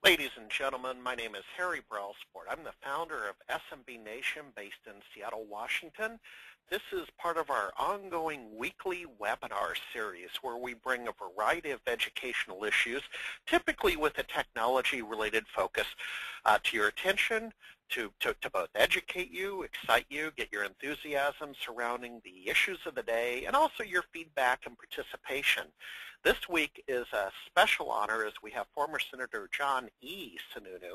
Ladies and gentlemen, my name is Harry Brelsport. I'm the founder of SMB Nation based in Seattle, Washington. This is part of our ongoing weekly webinar series where we bring a variety of educational issues, typically with a technology-related focus, to your attention to both educate you, excite you, get your enthusiasm surrounding the issues of the day, and also your feedback and participation. This week is a special honor as we have former Senator John E. Sununu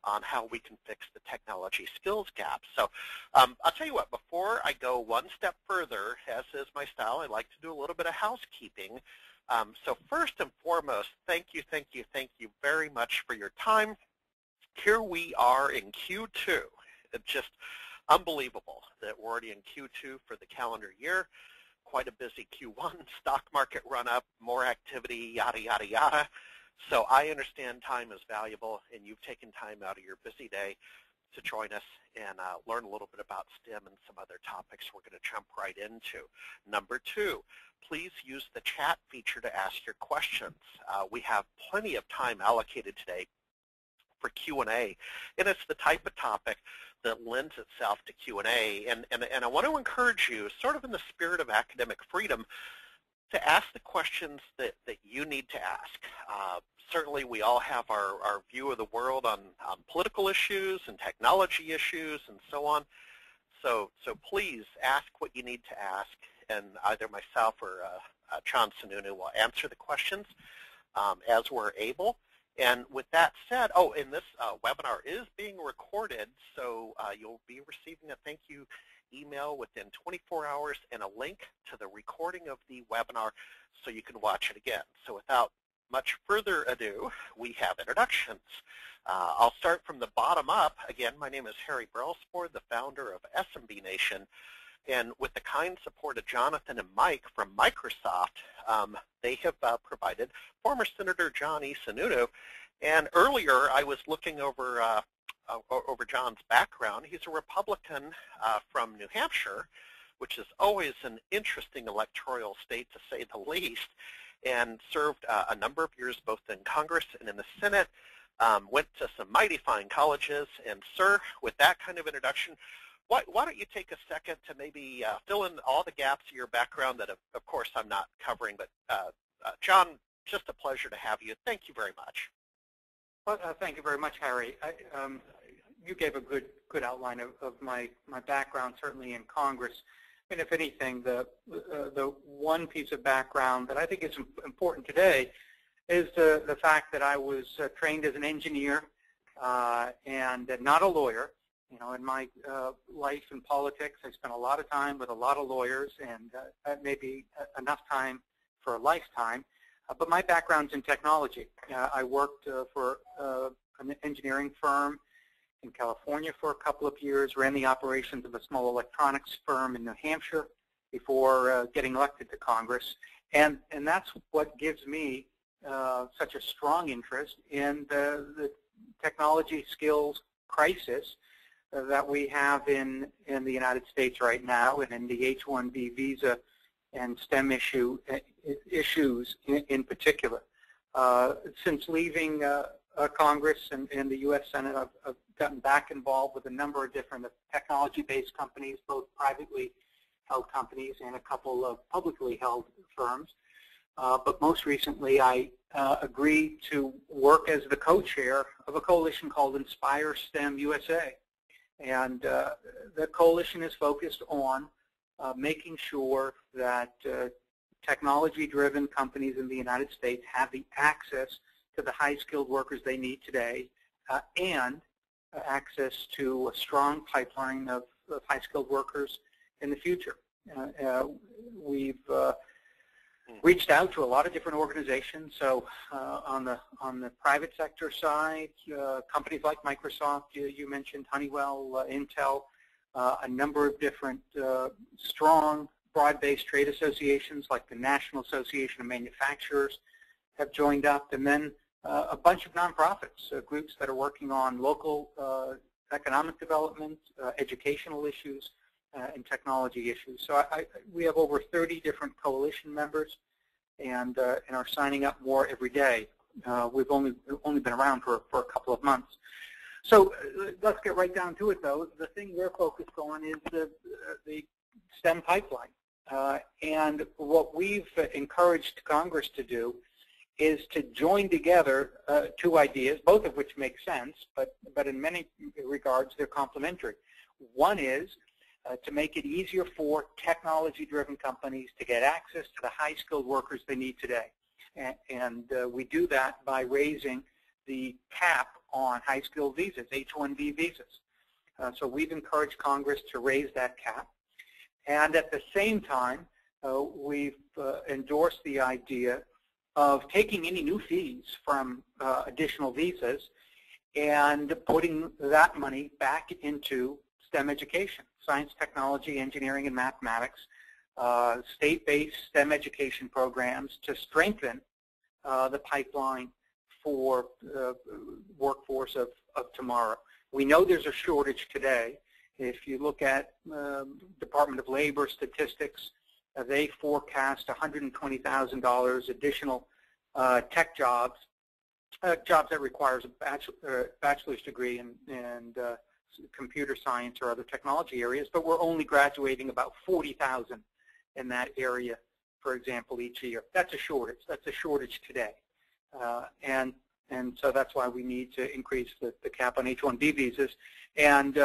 on how we can fix the technology skills gap. So I'll tell you what, before I go one step further, as is my style, I like to do a little bit of housekeeping. So first and foremost, thank you very much for your time. Here we are in Q2. It's just unbelievable that we're already in Q2 for the calendar year. Quite a busy Q1, stock market run up, more activity, yada, yada, yada. So I understand time is valuable, and you've taken time out of your busy day to join us and learn a little bit about STEM and some other topics we're going to jump right into. Number two, please use the chat feature to ask your questions. We have plenty of time allocated today for Q&A, and it's the type of topic that lends itself to Q&A. And I want to encourage you, sort of in the spirit of academic freedom, to ask the questions that you need to ask. Certainly we all have our view of the world on political issues and technology issues and so on. So please ask what you need to ask, and either myself or John Sununu will answer the questions as we're able. And with that said, and this webinar is being recorded, so you'll be receiving a thank you email within 24 hours and a link to the recording of the webinar so you can watch it again. So without much further ado, we have introductions. I'll start from the bottom up. Again, my name is Harry Brelsport, the founder of SMB Nation. And with the kind support of Jonathan and Mike from Microsoft, they have provided former Senator John E. Sununu. And earlier, I was looking over John's background. He's a Republican from New Hampshire, which is always an interesting electoral state, to say the least, and served a number of years both in Congress and in the Senate, went to some mighty fine colleges. And, sir, with that kind of introduction, why don't you take a second to maybe fill in all the gaps of your background that, of course, I'm not covering. But, John, just a pleasure to have you. Thank you very much. Well, thank you very much, Harry. You gave a good outline of my background, certainly in Congress. And if anything, the one piece of background that I think is important today is the fact that I was trained as an engineer and not a lawyer. You know, in my life in politics, I spent a lot of time with a lot of lawyers, and that may be enough time for a lifetime. But my background's in technology. I worked for an engineering firm in California for a couple of years, ran the operations of a small electronics firm in New Hampshire before getting elected to Congress. And that's what gives me such a strong interest in the technology skills crisis that we have in the United States right now, and in the H-1B visa and STEM issues in particular. Since leaving Congress and the U.S. Senate, I've gotten back involved with a number of different technology-based companies, both privately held companies and a couple of publicly held firms. But most recently, I agreed to work as the co-chair of a coalition called Inspire STEM USA. And the coalition is focused on making sure that technology-driven companies in the United States have the access to the high-skilled workers they need today and access to a strong pipeline of high-skilled workers in the future. We've reached out to a lot of different organizations. So on the private sector side, companies like Microsoft, you mentioned Honeywell, Intel, a number of different strong, broad-based trade associations like the National Association of Manufacturers have joined up, and then a bunch of nonprofits, groups that are working on local economic development, educational issues, and technology issues. So we have over 30 different coalition members, and are signing up more every day. We've only been around for a couple of months. So let's get right down to it, though. The thing we're focused on is the STEM pipeline. And what we've encouraged Congress to do is to join together two ideas, both of which make sense, but in many regards they're complementary. One is to make it easier for technology-driven companies to get access to the high-skilled workers they need today. And we do that by raising the cap on high-skilled visas, H-1B visas. So we've encouraged Congress to raise that cap. And at the same time, we've endorsed the idea of taking any new fees from additional visas and putting that money back into STEM education, science, technology, engineering, and mathematics, state-based STEM education programs to strengthen the pipeline for the workforce of tomorrow. We know there's a shortage today. If you look at Department of Labor statistics, they forecast $120,000 additional tech jobs, jobs that requires a bachelor's degree in computer science or other technology areas, but we're only graduating about 40,000 in that area, for example, each year. That's a shortage. That's a shortage today. And so that's why we need to increase the cap on H-1B visas. And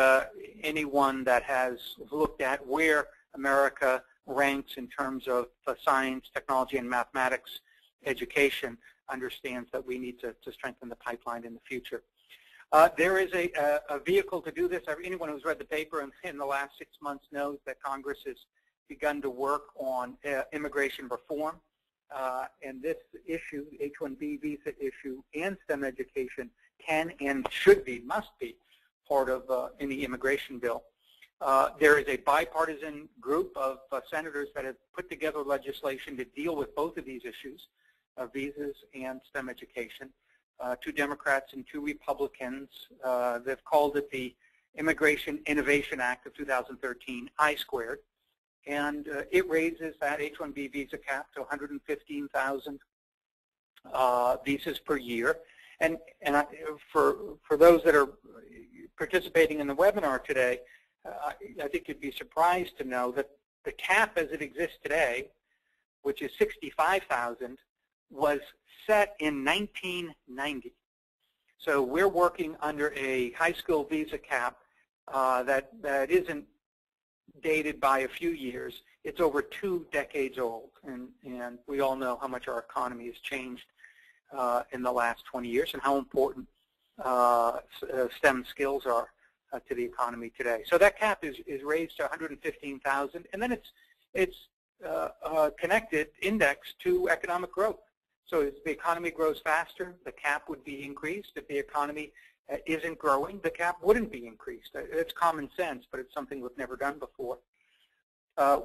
anyone that has looked at where America ranks in terms of science, technology, and mathematics education understands that we need to strengthen the pipeline in the future. There is a vehicle to do this. Anyone who's read the paper in the last 6 months knows that Congress has begun to work on immigration reform. And this issue, H-1B visa issue, and STEM education can and should be, must be, part of any immigration bill. There is a bipartisan group of senators that have put together legislation to deal with both of these issues, visas and STEM education. 2 Democrats and 2 Republicans. They've called it the Immigration Innovation Act of 2013, I-squared. And it raises that H-1B visa cap to 115,000 visas per year. And for those that are participating in the webinar today, I think you'd be surprised to know that the cap as it exists today, which is 65,000, was set in 1990. So we're working under a high school visa cap that isn't dated by a few years. It's over 2 decades old, and we all know how much our economy has changed in the last 20 years and how important STEM skills are to the economy today. So that cap is raised to 115,000, and then it's connected, indexed to economic growth. So as the economy grows faster, the cap would be increased. If the economy isn't growing, the cap wouldn't be increased. It's common sense, but it's something we've never done before.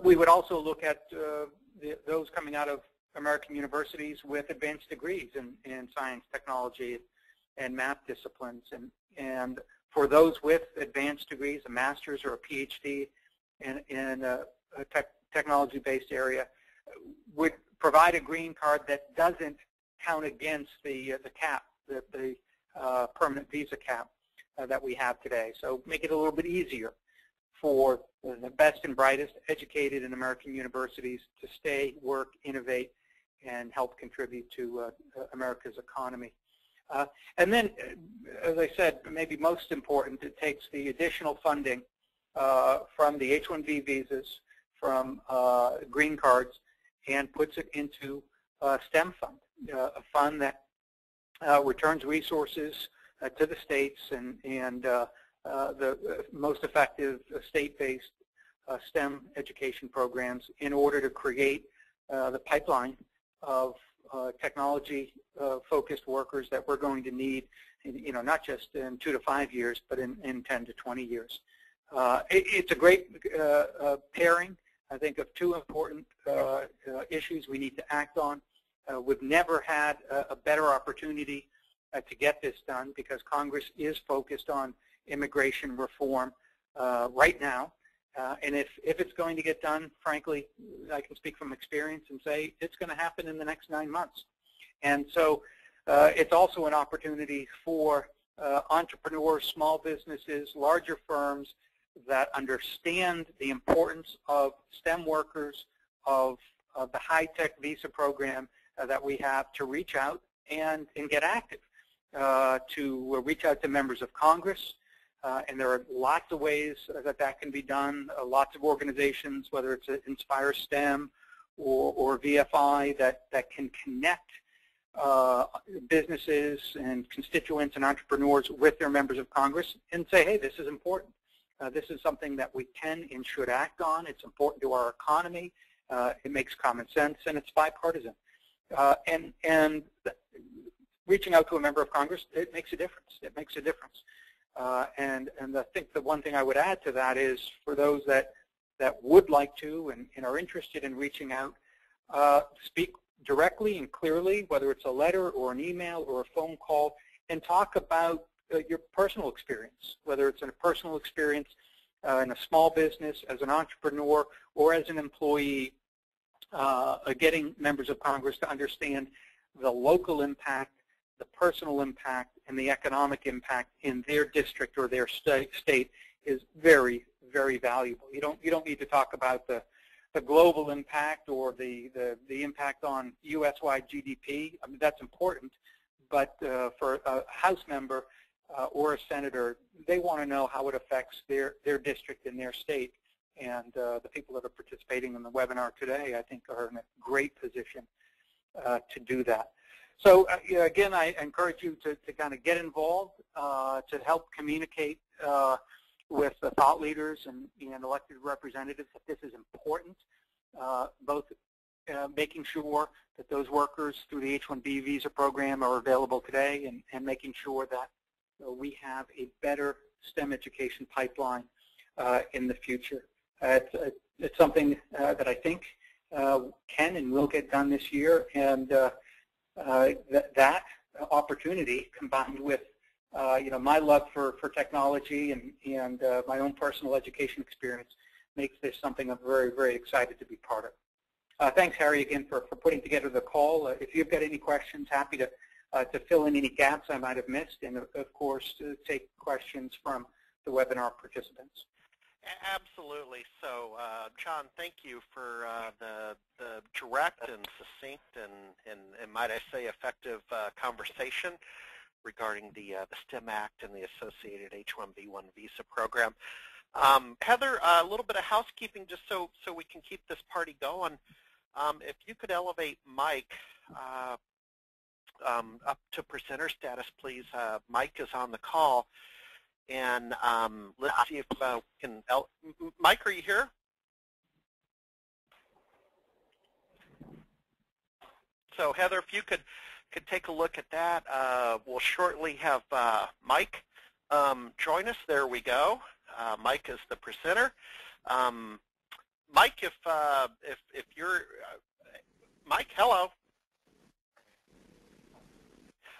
We would also look at those coming out of American universities with advanced degrees in science, technology, and math disciplines. And for those with advanced degrees, a master's or a PhD in a technology-based area, would provide a green card that doesn't count against the cap, the permanent visa cap that we have today. So make it a little bit easier for the best and brightest educated in American universities to stay, work, innovate, and help contribute to America's economy. And then, as I said, maybe most important, it takes the additional funding from the H-1B visas, from green cards, and puts it into a STEM fund, a fund that returns resources to the states and the most effective state-based STEM education programs in order to create the pipeline of technology-focused workers that we're going to need, not just in 2 to 5 years, but in 10 to 20 years. It's a great pairing, I think, of 2 important issues we need to act on. We've never had a better opportunity to get this done because Congress is focused on immigration reform right now. And if it's going to get done, frankly, I can speak from experience and say it's going to happen in the next 9 months. And so It's also an opportunity for entrepreneurs, small businesses, larger firms that understand the importance of STEM workers, of the high-tech visa program that we have, to reach out and get active, to reach out to members of Congress. And there are lots of ways that can be done. Lots of organizations, whether it's Inspire STEM or VFI, that can connect businesses and constituents and entrepreneurs with their members of Congress and say, hey, this is important. This is something that we can and should act on. It's important to our economy. It makes common sense, and it's bipartisan. And reaching out to a member of Congress, it makes a difference. It makes a difference. And I think the one thing I would add to that is, for those that would like to and are interested in reaching out, speak directly and clearly, whether it's a letter or an email or a phone call, and talk about your personal experience, whether it's in a personal experience in a small business, as an entrepreneur, or as an employee, getting members of Congress to understand the local impact, the personal impact, and the economic impact in their district or their state is very, very valuable. You don't need to talk about the global impact or the impact on U.S.-wide GDP. I mean, that's important, but for a House member or a senator, they want to know how it affects their district and their state. And the people that are participating in the webinar today, I think, are in a great position to do that. So again, I encourage you to kind of get involved, to help communicate with the thought leaders and elected representatives that this is important, both making sure that those workers through the H-1B visa program are available today, and making sure that we have a better STEM education pipeline in the future. It's something that I think can and will get done this year, and that opportunity, combined with my love for technology and my own personal education experience, makes this something I'm very, very excited to be part of. Thanks, Harry, again for putting together the call. If you've got any questions, happy to fill in any gaps I might have missed, and of course to take questions from the webinar participants. Absolutely. So, John, thank you for the direct and succinct and might I say effective conversation regarding the STEM Act and the associated H-1B1 visa program. Heather, a little bit of housekeeping just so we can keep this party going. If you could elevate Mike up to presenter status, please. Mike is on the call. And let's see if we can. Mike, are you here? So Heather, if you could take a look at that, we'll shortly have Mike join us. There we go. Mike is the presenter. Mike, if you're Mike, hello.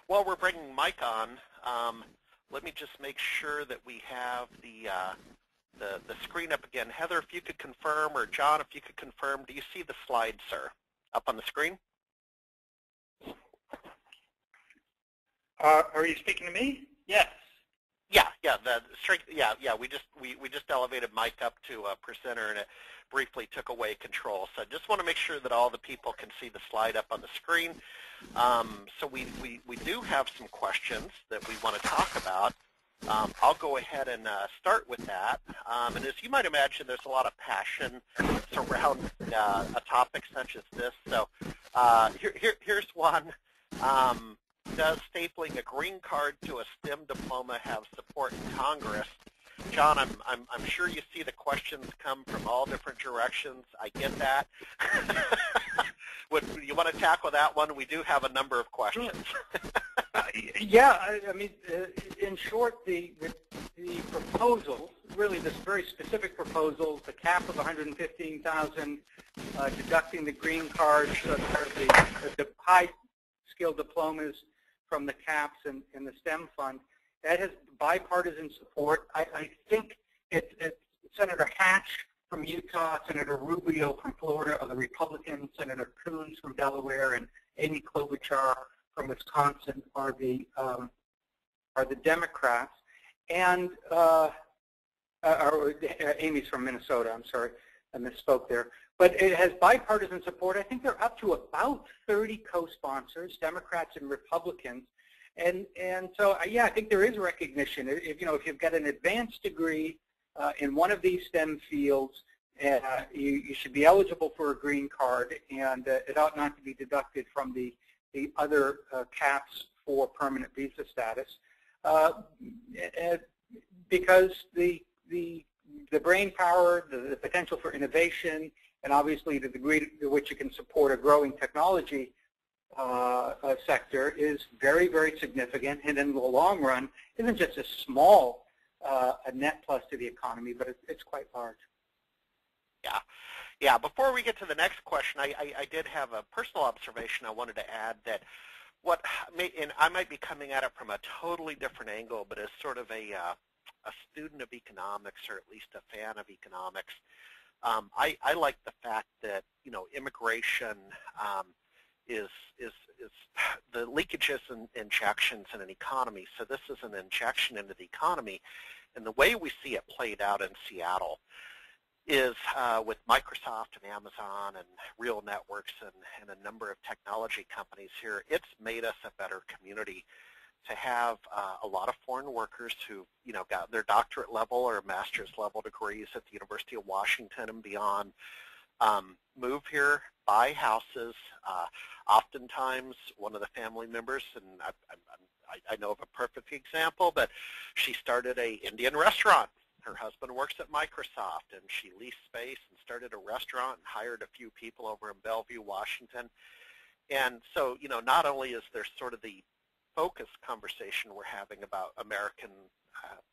While we're bringing Mike on, let me just make sure that we have the screen up again. Heather, if you could confirm, or John, if you could confirm, do you see the slide, sir, up on the screen? Are you speaking to me? Yes. Yeah. We just elevated Mike up to a presenter, and it briefly took away control. So I just want to make sure that all the people can see the slide up on the screen. So we do have some questions that we want to talk about. I'll go ahead and start with that. And as you might imagine, there's a lot of passion surrounding a topic such as this. So here's one. Does stapling a green card to a STEM diploma have support in Congress? John, I'm sure you see the questions come from all different directions. I get that. You want to tackle that one? We do have a number of questions. Yeah, I mean, in short, the proposal, really this very specific proposal, the cap of $115,000, deducting the green cards, the high-skill diplomas from the caps and the STEM fund, that has bipartisan support. I think it's Senator Hatch from Utah, Senator Rubio from Florida are the Republicans, Senator Coons from Delaware, and Amy Klobuchar from Wisconsin are the Democrats, and Amy's from Minnesota. I'm sorry, I misspoke there. But it has bipartisan support. I think they're up to about 30 co-sponsors, Democrats and Republicans. And so, yeah, I think there is recognition. If you've got an advanced degree in one of these STEM fields, you should be eligible for a green card, and it ought not to be deducted from the other caps for permanent visa status, because the brain power, the potential for innovation, and obviously the degree to which you can support a growing technology sector is very, very significant, and in the long run isn't just a small a net plus to the economy, but it's quite large. Yeah. Before we get to the next question, I did have a personal observation I wanted to add, that and I might be coming at it from a totally different angle, but as sort of a student of economics, or at least a fan of economics, I like the fact that immigration is the leakages and injections in an economy. So this is an injection into the economy, and the way we see it played out in Seattle is with Microsoft and Amazon and Real Networks and a number of technology companies here. It's made us a better community to have a lot of foreign workers who got their doctorate level or master's level degrees at the University of Washington and beyond, move here, buy houses. Oftentimes, one of the family members, and I know of a perfect example, but she started a Indian restaurant. Her husband works at Microsoft, and she leased space and started a restaurant and hired a few people over in Bellevue, Washington. And so, not only is there sort of the focused conversation we're having about American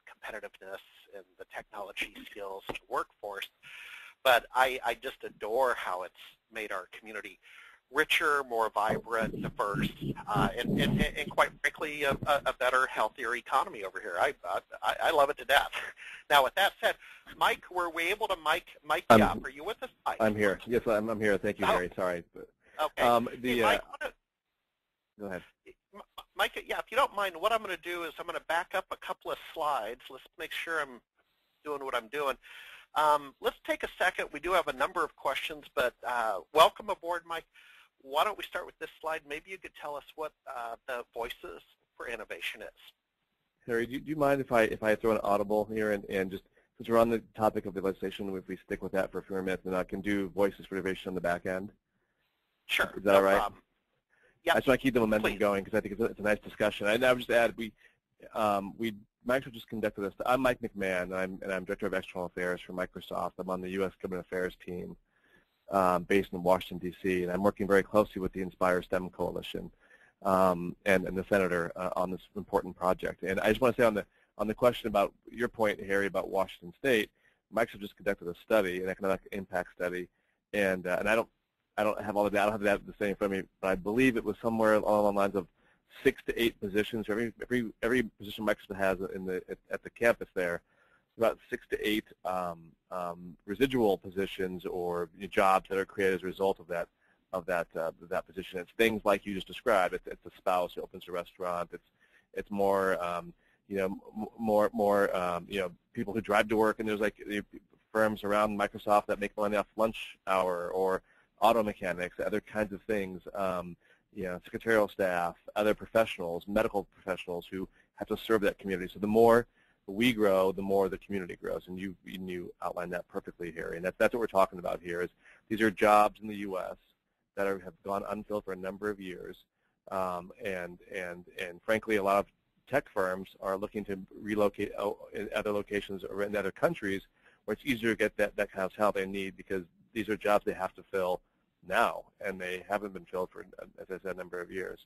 competitiveness and the technology skills and workforce, but I just adore how it's made our community richer, more vibrant, diverse, and quite frankly, a better, healthier economy over here. I love it to death. Now, with that said, Mike, were we able to mic you up? Are you with us, Mike? I'm here. Yes, I'm here. Thank you, Harry. Sorry. Okay. Hey, Mike, go ahead. Mike, yeah, if you don't mind, what I'm going to do is I'm going to back up a couple of slides. Let's make sure I'm doing what I'm doing. Let's take a second. We do have a number of questions, but welcome aboard, Mike. Why don't we start with this slide? Maybe you could tell us what the Voices for Innovation is. Harry, do you mind if I throw an audible here and just, since we're on the topic of the legislation, if we stick with that for a few more minutes, and I can do Voices for Innovation on the back end? Sure. Is that all right? Yeah. I just want to keep the momentum Please. going because I think it's a nice discussion. I would just add, Microsoft just conducted this. I'm Mike McMahon, and I'm Director of External Affairs for Microsoft. I'm on the U.S. Government Affairs team based in Washington, D.C., and I'm working very closely with the Inspire STEM Coalition and the Senator on this important project. And I just want to say on the question about your point, Harry, about Washington State, Microsoft just conducted a study, an economic impact study, and I don't have all the data. I don't have the data the same for me, but I believe it was somewhere along the lines of 6 to 8 positions. Every position Microsoft has at the campus there, about 6 to 8 residual positions or jobs that are created as a result of that position. It's things like you just described. It's a spouse who opens a restaurant. It's more people who drive to work, and there's like firms around Microsoft that make money off lunch hour, or auto mechanics, other kinds of things, secretarial staff, other professionals, medical professionals who have to serve that community. So the more we grow, the more the community grows, and you outlined that perfectly, Harry. And that's what we're talking about here. Is these are jobs in the U.S. that have gone unfilled for a number of years, and frankly, a lot of tech firms are looking to relocate in other locations or in other countries where it's easier to get that kind of talent they need, because these are jobs they have to fill now, and they haven't been filled for, as I said, a number of years.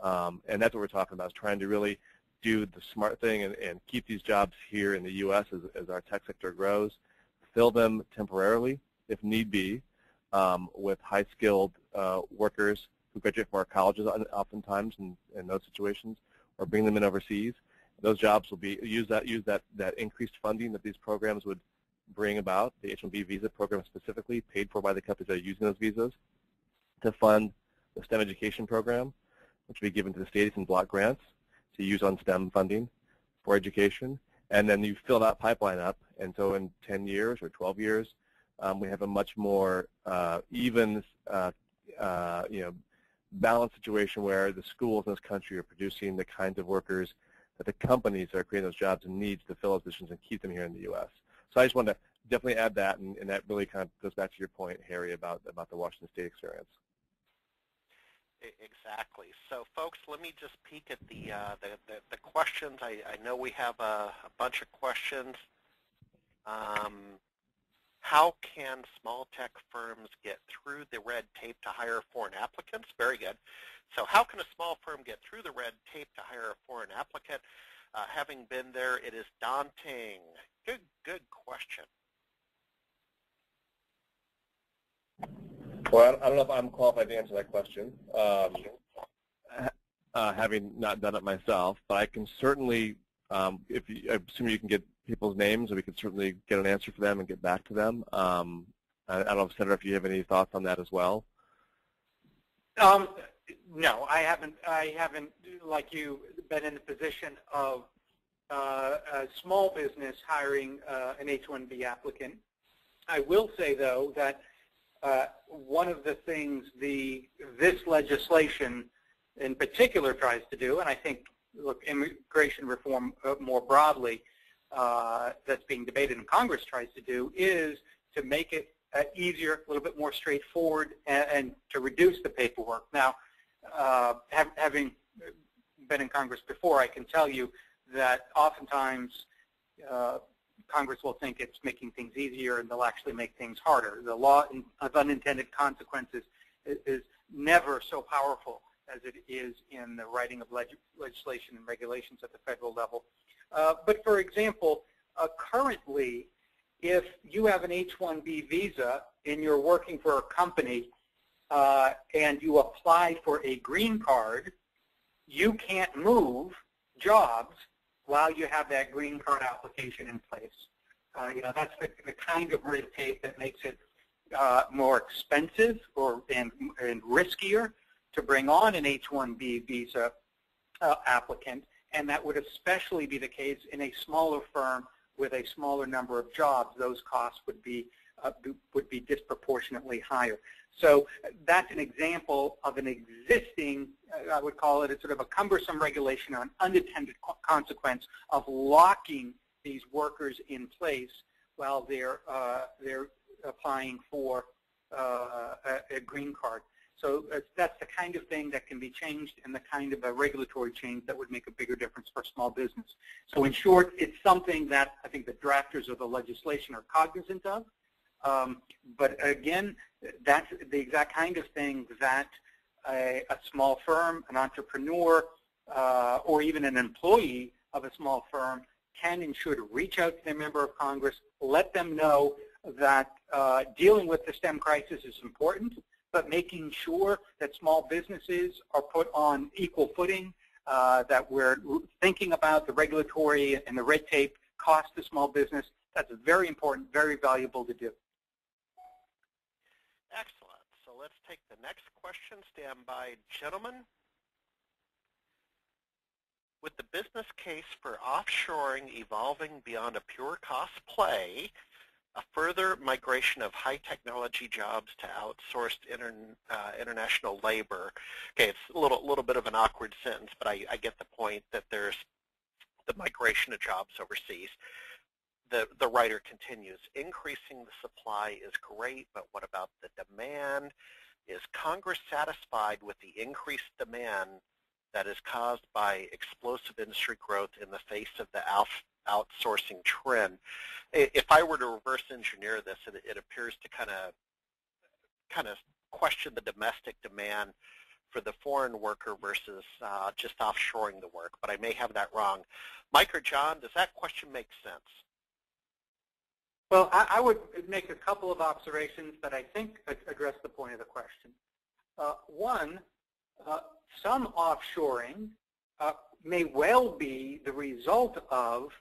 And that's what we're talking about, is trying to really do the smart thing and keep these jobs here in the U.S. as our tech sector grows, fill them temporarily, if need be, with high-skilled workers who graduate from our colleges oftentimes in those situations, or bring them in overseas. Those jobs will be use that increased funding that these programs would bring about, the H-1B visa program specifically, paid for by the companies that are using those visas, to fund the STEM education program, which will be given to the states in block grants to use on STEM funding for education. And then you fill that pipeline up, and so in 10 years or 12 years, we have a much more even, balanced situation where the schools in this country are producing the kinds of workers that the companies that are creating those jobs and needs to fill those positions and keep them here in the U.S. So I just wanted to definitely add that, and that really kind of goes back to your point, Harry, about the Washington State experience. Exactly. So, folks, let me just peek at the questions. I know we have a bunch of questions. How can small tech firms get through the red tape to hire foreign applicants? Very good. So how can a small firm get through the red tape to hire a foreign applicant? Having been there, it is daunting. Good question. Well, I don't know if I'm qualified to answer that question, having not done it myself, but I can certainly, I assume you can get people's names, and we can certainly get an answer for them and get back to them. I don't know, Senator, if you have any thoughts on that as well. No, I haven't, like you, been in the position of a small business hiring an H-1B applicant. I will say, though, that one of the things this legislation in particular tries to do, and I think, look, immigration reform more broadly that's being debated in Congress tries to do, is to make it easier, a little bit more straightforward, and to reduce the paperwork. Now, having been in Congress before, I can tell you that oftentimes Congress will think it's making things easier, and they'll actually make things harder. The law of unintended consequences is never so powerful as it is in the writing of legislation and regulations at the federal level. But for example, currently, if you have an H-1B visa and you're working for a company and you apply for a green card, you can't move jobs while you have that green card application in place. That's the kind of red tape that makes it more expensive and riskier to bring on an H-1B visa applicant, and that would especially be the case in a smaller firm with a smaller number of jobs. Those costs would be disproportionately higher. So that's an example of an existing, I would call it a sort of a cumbersome regulation or an unintended consequence of locking these workers in place while they're applying for a green card. So that's the kind of thing that can be changed, and the kind of a regulatory change that would make a bigger difference for small business. So in short, it's something that I think the drafters of the legislation are cognizant of. But again, that's the exact kind of thing that a small firm, an entrepreneur, or even an employee of a small firm can and should reach out to their member of Congress, let them know that dealing with the STEM crisis is important, but making sure that small businesses are put on equal footing, that we're thinking about the regulatory and the red tape cost to small business. That's very important, very valuable to do. Excellent. So let's take the next question. Stand by, gentlemen. With the business case for offshoring evolving beyond a pure cost play, a further migration of high technology jobs to outsourced international labor. Okay, it's a little bit of an awkward sentence, but I get the point that there's the migration of jobs overseas. The writer continues, increasing the supply is great, but what about the demand? Is Congress satisfied with the increased demand that is caused by explosive industry growth in the face of the outsourcing trend? If I were to reverse engineer this, it appears to kind of question the domestic demand for the foreign worker versus just offshoring the work, but I may have that wrong. Mike or John, does that question make sense? Well, I would make a couple of observations that I think address the point of the question. One, some offshoring may well be the result of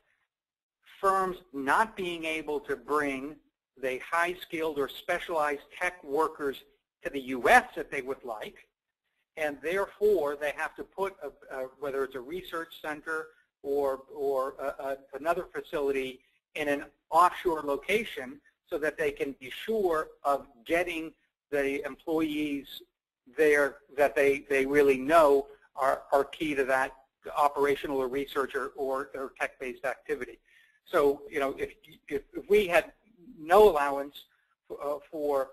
firms not being able to bring the high-skilled or specialized tech workers to the U.S. that they would like, and therefore they have to put, whether it's a research center or another facility in an offshore location so that they can be sure of getting the employees there that they really know are key to that operational or research or tech-based activity. So, you know, if we had no allowance for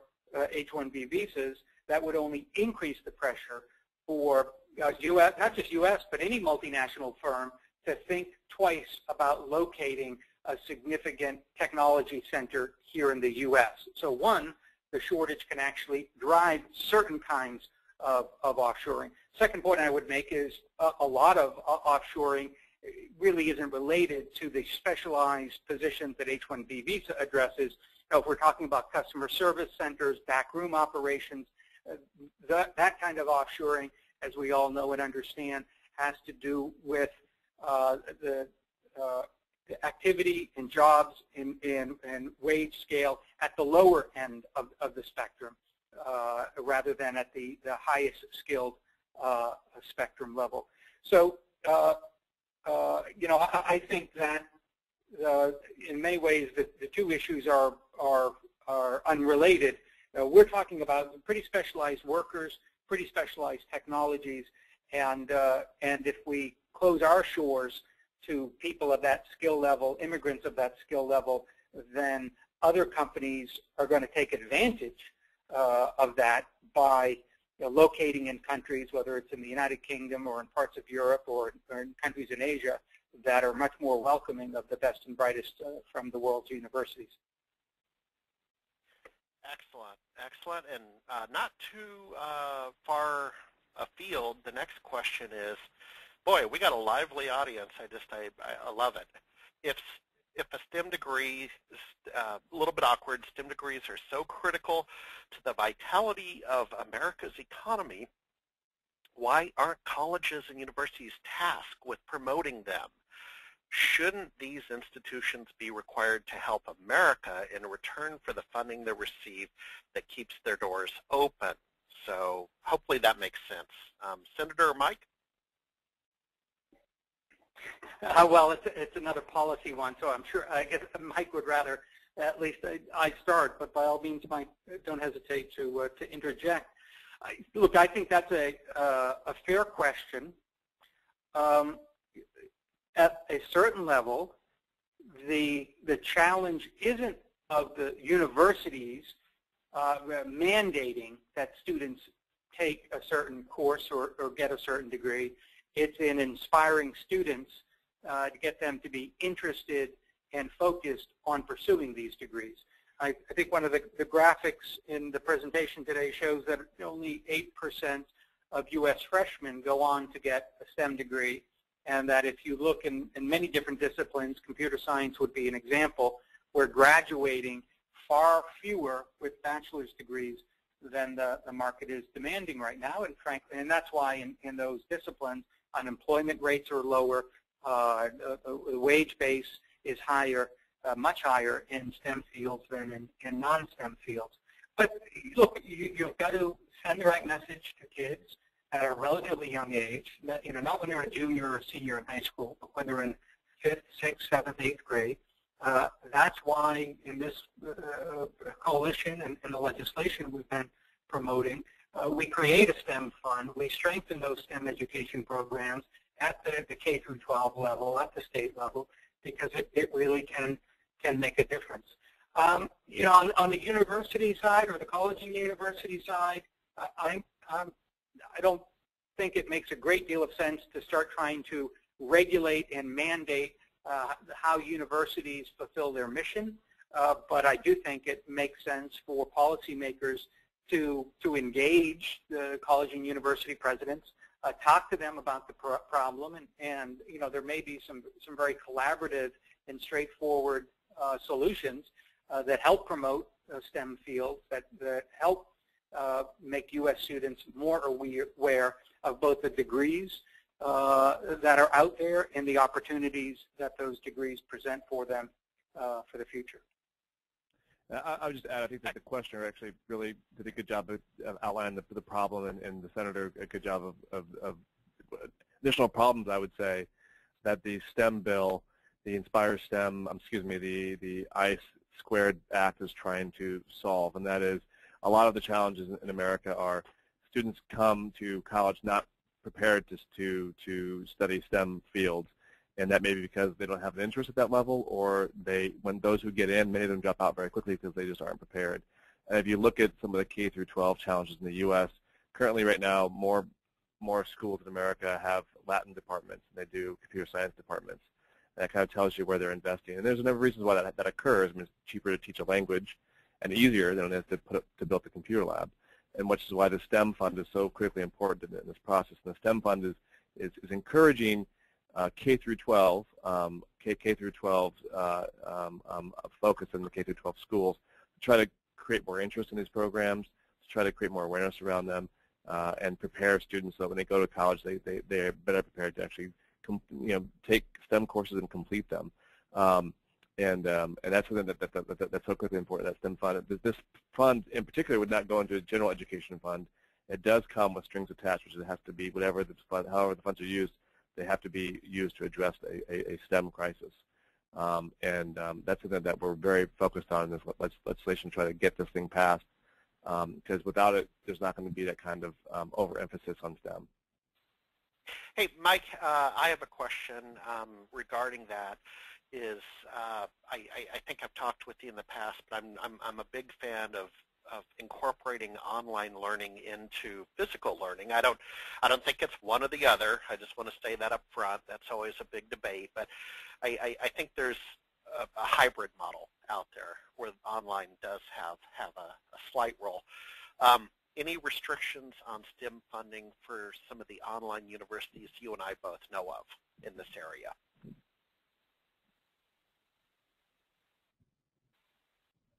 H-1B visas, that would only increase the pressure for U.S., not just U.S., but any multinational firm to think twice about locating a significant technology center here in the U.S. So one, the shortage can actually drive certain kinds of offshoring. Second point I would make is a lot of offshoring really isn't related to the specialized positions that H-1B visa addresses. Now, if we're talking about customer service centers, backroom operations, that kind of offshoring, as we all know and understand, has to do with the activity and jobs and wage scale at the lower end of the spectrum rather than at the highest skilled spectrum level. So, you know, I think that in many ways the two issues are unrelated. We're talking about pretty specialized workers, pretty specialized technologies, and if we close our shores to people of that skill level, immigrants of that skill level, then other companies are going to take advantage of that by locating in countries, whether it's in the United Kingdom or in parts of Europe or in countries in Asia, that are much more welcoming of the best and brightest from the world's universities. Excellent, excellent, and not too far afield. The next question is, boy, we got a lively audience. I love it. If a STEM degree is a little bit awkward, STEM degrees are so critical to the vitality of America's economy, why aren't colleges and universities tasked with promoting them? Shouldn't these institutions be required to help America in return for the funding they receive that keeps their doors open? So hopefully that makes sense. Senator Mike? Well, it's another policy one, so I'm sure, I guess Mike would rather at least I start, but by all means, Mike, don't hesitate to interject. Look, I think that's a fair question. At a certain level, the challenge isn't of the universities mandating that students take a certain course or get a certain degree. It's in inspiring students to get them to be interested and focused on pursuing these degrees. I think one of the graphics in the presentation today shows that only 8% of U.S. freshmen go on to get a STEM degree, and that if you look in many different disciplines, computer science would be an example, we're graduating far fewer with bachelor's degrees than the market is demanding right now, and frankly, and that's why in those disciplines, unemployment rates are lower, the wage base is higher, much higher in STEM fields than in non-STEM fields. But look, you've got to send the right message to kids at a relatively young age, not when they're a junior or senior in high school, but when they're in 5th, 6th, 7th, 8th grade. That's why in this coalition and the legislation we've been promoting, we create a STEM fund. We strengthen those STEM education programs at the K through 12 level, at the state level, because it really can make a difference. On the university side or the college and university side, I don't think it makes a great deal of sense to start trying to regulate and mandate how universities fulfill their mission, but I do think it makes sense for policymakers to engage the college and university presidents, talk to them about the problem, and there may be some very collaborative and straightforward solutions that help promote STEM fields, that help make U.S. students more aware of both the degrees that are out there and the opportunities that those degrees present for them for the future. I would just add, I think that the questioner actually really did a good job of outlining the problem, and the senator a good job of additional problems, I would say, that the STEM bill, the Inspire STEM, the ICE Squared Act is trying to solve, and that is a lot of the challenges in America are students come to college not prepared to study STEM fields, and that may be because they don't have an interest at that level, or when those who get in, many of them drop out very quickly because they just aren't prepared. And if you look at some of the K through 12 challenges in the U.S., currently right now, more schools in America have Latin departments, and they do computer science departments. And that kind of tells you where they're investing. And there's a number of reasons why that occurs. I mean, it's cheaper to teach a language and easier than it is to build the computer lab, and which is why the STEM fund is so critically important in this process. And the STEM fund is encouraging K through 12, K through 12 focus in the K through 12 schools to try to create more interest in these programs, to try to create more awareness around them, and prepare students so that when they go to college, they are better prepared to actually take STEM courses and complete them. And that's something that's so critically important, that STEM fund. This fund in particular would not go into a general education fund. It does come with strings attached, which it has to be however the funds are used, they have to be used to address a STEM crisis. That's something that we're very focused on in this legislation, to try to get this thing passed, because without it, there's not going to be that kind of overemphasis on STEM. Hey, Mike, I have a question regarding that. I think I've talked with you in the past, but I'm a big fan of incorporating online learning into physical learning. I don't think it's one or the other. I just want to say that up front. That's always a big debate, but I think there's a hybrid model out there where online does have a slight role. Any restrictions on STEM funding for some of the online universities you and I both know of in this area?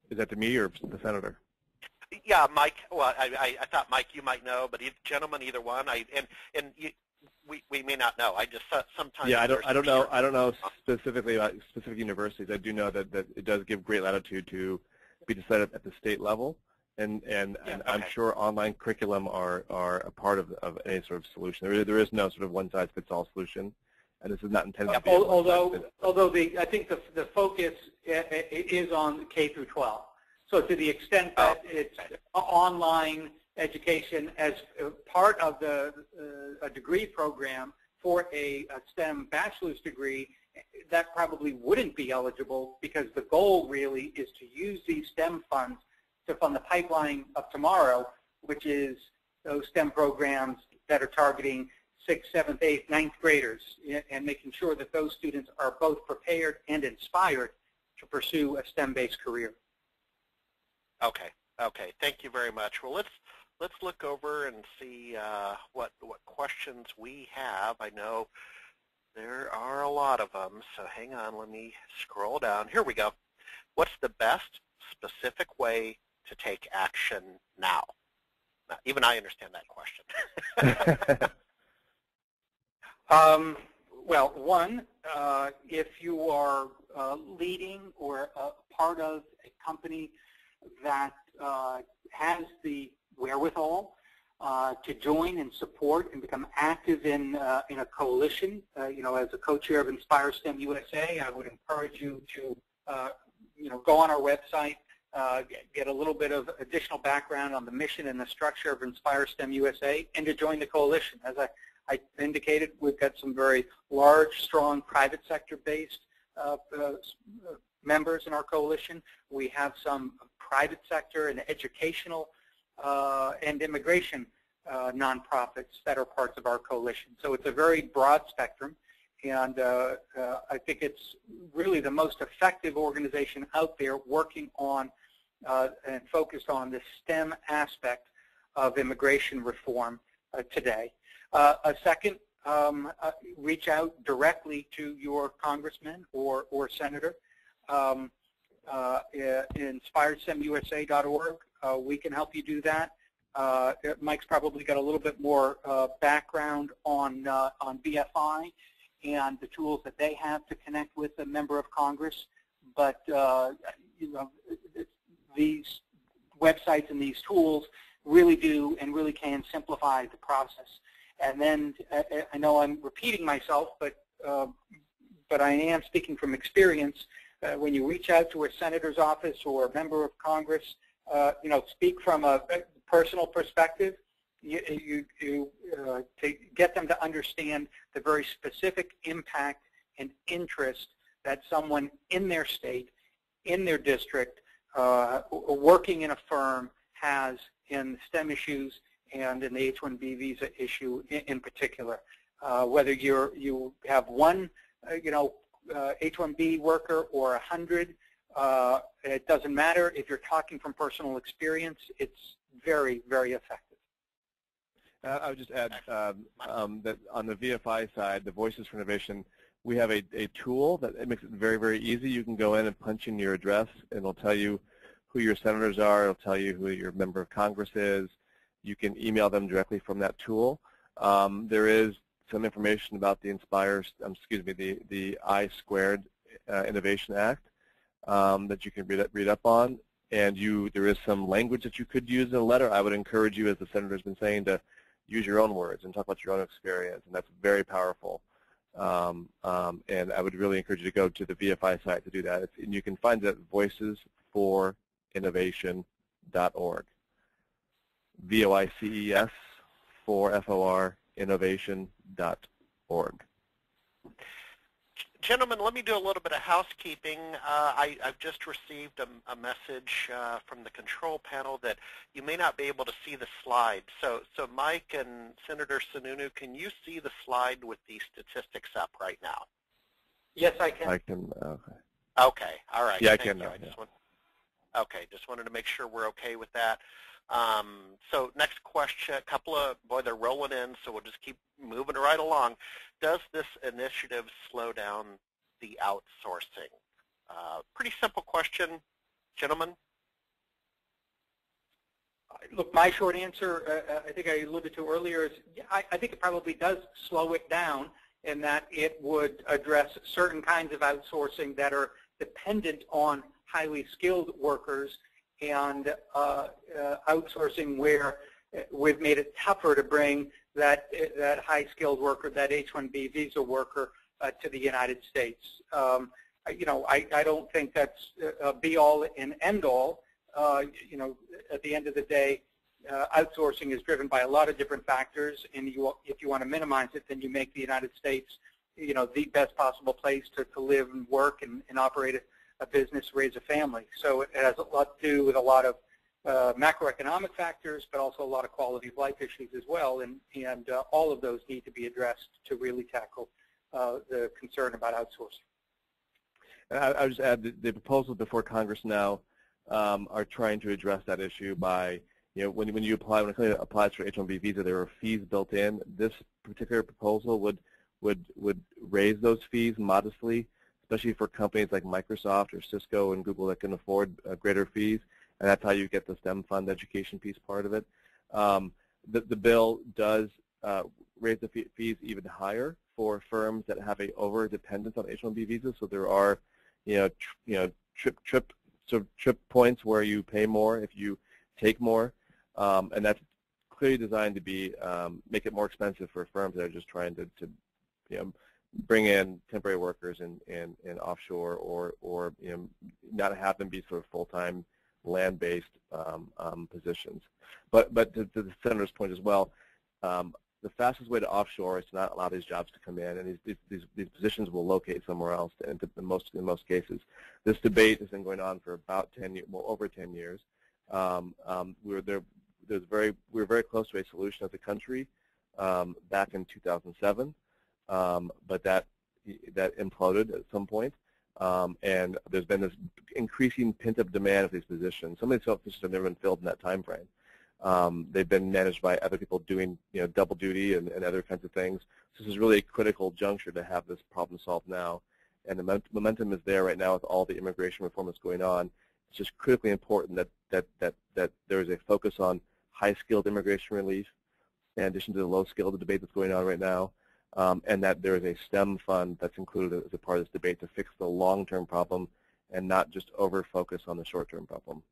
Is that to me or the senator? Yeah, Mike. Well, I thought, Mike, you might know, but gentlemen, either one. We may not know. I just sometimes. Yeah, I don't know specifically about specific universities. I do know that it does give great latitude to be decided at the state level, and okay. I'm sure online curriculum are a part of any sort of solution. There is no sort of one size fits all solution, and this is not intended to be. Although I think the focus is on K through 12. So to the extent that it's online education as part of a degree program for a STEM bachelor's degree, that probably wouldn't be eligible, because the goal really is to use these STEM funds to fund the pipeline of tomorrow, which is those STEM programs that are targeting 6th, 7th, 8th, 9th graders, and making sure that those students are both prepared and inspired to pursue a STEM-based career. Okay. Thank you very much. Well, let's look over and see what questions we have. I know there are a lot of them, so hang on. Let me scroll down. Here we go. What's the best specific way to take action now? Now, even I understand that question. Well, one, if you are leading or part of a company that has the wherewithal to join and support and become active in a coalition, as a co-chair of Inspire STEM USA, I would encourage you to go on our website, get a little bit of additional background on the mission and the structure of Inspire STEM USA, and to join the coalition. As I indicated, we've got some very large, strong private sector-based members in our coalition. We have some private sector and educational and immigration nonprofits that are parts of our coalition. So it's a very broad spectrum, and I think it's really the most effective organization out there working on and focused on the STEM aspect of immigration reform today. A second, reach out directly to your congressman or senator. InspiredSTEMUSA.org, we can help you do that. Mike's probably got a little bit more background on BFI and the tools that they have to connect with a member of Congress, but it's these websites and these tools really do and really can simplify the process. And then I know I'm repeating myself, but I am speaking from experience. When you reach out to a senator's office or a member of Congress, speak from a personal perspective. To get them to understand the very specific impact and interest that someone in their state, in their district, working in a firm has in STEM issues and in the H-1B visa issue in particular. Whether you have one, H-1B worker or 100, it doesn't matter. If you're talking from personal experience, it's very, very effective. I would just add that on the VFI side, the Voices for Innovation, we have a tool that makes it very, very easy. You can go in and punch in your address, and it'll tell you who your senators are. It'll tell you who your member of Congress is. You can email them directly from that tool. There is some information about the the I-Squared Innovation Act that you can read up on, and there is some language that you could use in a letter. I would encourage you, as the senator's been saying, to use your own words and talk about your own experience, and that's very powerful. And I would really encourage you to go to the VFI site to do that. And you can find it at voicesforinnovation.org. VOICES for FOR innovation.org. Gentlemen, let me do a little bit of housekeeping. I've just received a message from the control panel that you may not be able to see the slide. So Mike and Senator Sununu, can you see the slide with the statistics up right now? Yes, I can. I can. Okay. All right. Yeah, I Thank can. you. Okay. Just wanted to make sure we're okay with that. So next question, they're rolling in, so we'll just keep moving right along. Does this initiative slow down the outsourcing? Pretty simple question, gentlemen. Look, my short answer, I think I alluded to earlier, is I think it probably does slow it down in that it would address certain kinds of outsourcing that are dependent on highly skilled workers, and outsourcing where we've made it tougher to bring that high-skilled worker, that H-1B visa worker, to the United States. I don't think that's a be-all and end-all. At the end of the day, outsourcing is driven by a lot of different factors, and if you want to minimize it, then you make the United States, the best possible place to live and work and operate a business, raise a family. So it has a lot to do with a lot of macroeconomic factors, but also a lot of quality of life issues as well, and all of those need to be addressed to really tackle the concern about outsourcing. I would just add the proposals before Congress now are trying to address that issue by, when a company applies for H-1B visa, there are fees built in. This particular proposal would raise those fees modestly, especially for companies like Microsoft or Cisco and Google that can afford greater fees, and that's how you get the STEM fund education piece part of it. The bill does raise the fees even higher for firms that have a over-dependence on H-1B visas. So there are, trip points where you pay more if you take more, and that's clearly designed to be make it more expensive for firms that are just trying to bring in temporary workers in offshore or not have them be sort of full-time land-based positions. But to the senator's point as well, the fastest way to offshore is to not allow these jobs to come in, and these positions will locate somewhere else. And in most cases, this debate has been going on for about 10 years, well, over 10 years. We were very close to a solution as a country back in 2007. But that imploded at some point, and there's been this increasing pent-up demand of these positions. Some of these positions have never been filled in that time frame. They've been managed by other people doing double duty and other kinds of things. So this is really a critical juncture to have this problem solved now, and the momentum is there right now with all the immigration reform that's going on. It's just critically important that there is a focus on high-skilled immigration relief, in addition to the low-skilled debate that's going on right now. And that there is a STEM fund that's included as a part of this debate to fix the long-term problem and not just over-focus on the short-term problem.